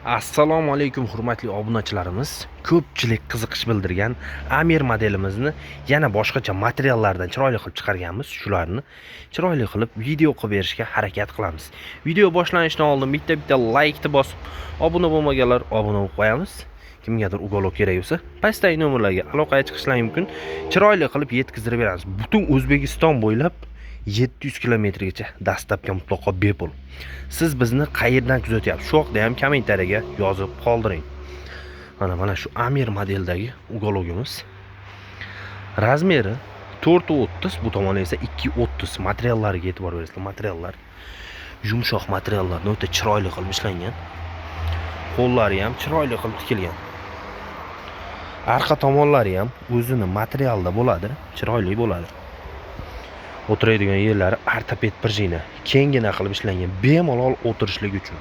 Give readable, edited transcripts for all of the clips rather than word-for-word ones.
Assalomu alaykum hurmatli obunachilarimiz. Ko'pchilik qiziqish bildirgan Amir modelimizni yana boshqacha materiallardan chiroyli qilib chiqarganmiz. Shularni chiroyli qilib video qilib berishga harakat qilamiz. Video boshlanishidan oldin bitta like bosib, obuna bo'lmaganlar obuna bo'lib qo'yamiz. Kimgadir uголок kerak bo'lsa, pastdagi nomerlarga aloqaga chiqishlari mumkin. Chiroyli qilib yetkazib beramiz. Butun O'zbekiston bo'ylab 700 kilometrgacha dastlabki mutlaqo bepul. Siz bizni qayerdan kuzatyapsiz? Shu haqda ham kommentariyaga yozib qoldiring. Mana shu Amir modeldagi uгологimiz. Razmeri 4.30, bu tomoni esa 2.30. Materiallariga e'tibor berasizlar. Materiallar yumshoq materiallardan o'ta chiroyli qilib ishlangan. Qo'llari ham chiroyli qilib tikilgan. Arqa tomonlari ham o'zini materialda bo'ladi, chiroyli bo'ladi. O'tiradigan yerlari ortoped prujina, kengina qilib ishlangan, bemalol o'tirishlik uchun.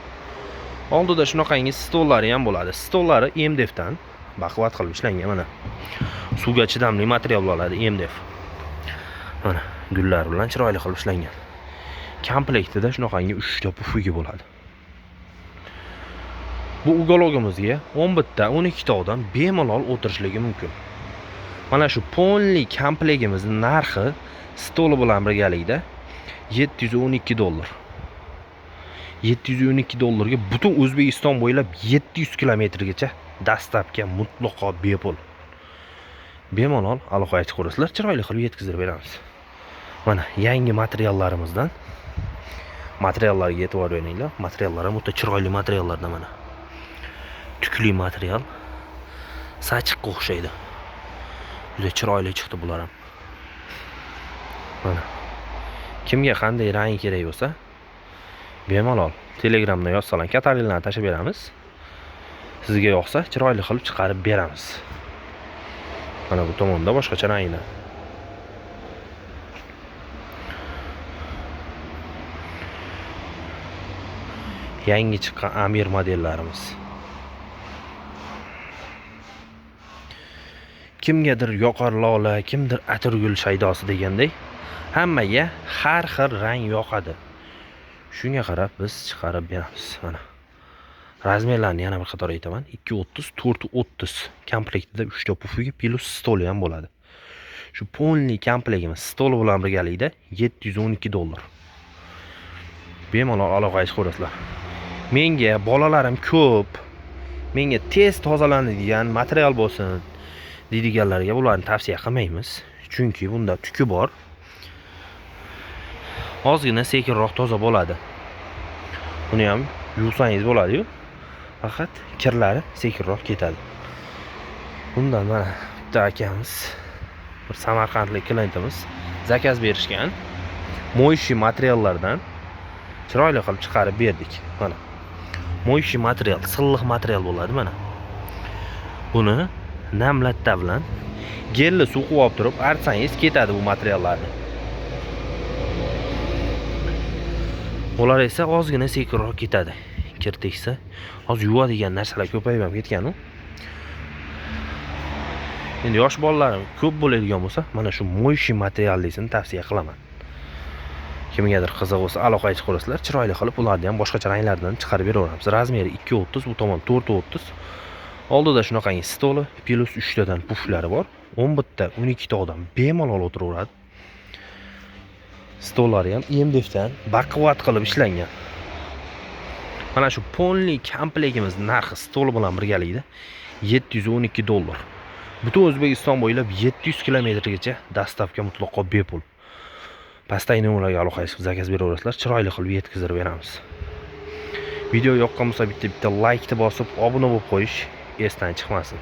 Oldida shunaqangi stollari ham bo'ladi. Stollari MDFdan baquvvat qilib ishlangan. Mana suvga chidamli material bo'ladi, MDF. Mana gullar bilan chiroyli qilib ishlangan. Komplektida shunaqangi 3 ta pufugi bo'ladi. Bu uгологimizga 11 ta, 12 ta odam bemalol o'tirishligi mumkin. Mana shu polli komplegtimizning narxi stoli bilan birgalikda $712. $712 ga butun O'zbekiston bo'ylab 700 kilometrgacha dastlabki mutlaqo bepul. Bemalol aloqaga chiqaverasizlar, chiroyli qilib yetkazib beramiz. Mana yangi materiallarimizdan. Materiallarga e'tibor beringlar. Materiallar ham o'ta chiroyli materiallardan mana. Tukli material. Sachiqqa o'xshaydi. Juda chiroyli chiqdi bular ham. Mana. Kimga qanday rang kerak bo'lsa, bemalol Telegramda yozsalar, kataloglarni tashib beramiz. Sizga yoqsa, chiroyli qilib chiqarib beramiz. Mana bu tomonda boshqacha ranglar. Yangi chiqqan Amir modellarimiz. Kimgadir yoqar lola, kimdir atirgul shaydosi degandek, hammaga har xil rang yoqadi. Shunga qarab biz chiqarib beramiz. Mana. Razmerlarni yana bir qator aytaman. 2.30, 4.30 komplektida 3 ta pufugi plus stoli ham bo'ladi. Shu polni komplektimiz stoli bilan birgalikda $712. Bemalol aloqaga chiqaverasizlar. Menga bolalarim ko'p, menga tez tozalanadigan material bo'lsin deydiganlarga bularni tavsiya qilmaymiz. Chunki bunda tuki bor. Ozgina sekinroq toza bo'ladi. Buni ham yuvsangiz bo'ladi-yu. Faqat kirlari sekinroq ketadi. Bundan mana bitta akamiz, bir samarqandlik klientimiz zakaz berishgan. Mo'yshi materiallardan chiroyli qilib chiqarib berdik. Mana. Mo'yshi material, silliq material bo'ladi mana. Buni namlatta bilan gelli suv quvib turib artsangiz ketadi bu materiallarni. Ular esa ozgina sekinroq ketadi. Kir tegsa, hozir yuvadigan narsalar ko'payib ham ketgan-ku. Endi yosh bolalarim ko'p bo'ladigan bo'lsa, mana shu Mo'yshi materiallisini tavsiya qilaman. Kimgadir qiziq bo'lsa, aloqaga chiqaverasizlar, chiroyli qilib ularni ham boshqacha ranglardan chiqarib beraveramiz. Razmeri 2.30, bu tomon 4.30. Oldida shunaqangi stoli plus 3 tadan puflari bor. 11 ta, 12 ta odam bemalol o'tiraveradi. Stollari ham MDFdan baquvvat qilib ishlangan. Mana shu polni komplektimiz narxi stoli bilan birgalikda $712. Butun O'zbekiston bo'ylab 700 kilometrgacha dastlabki mutlaqo bepul. Pastdagi nomerlarga aloqaga chiqib zakaz beraverasizlar, chiroyli qilib yetkazib beramiz. Video yoqqan bo'lsa bitta like bosib, obuna bo'lib qo'yish esdan chiqmasin.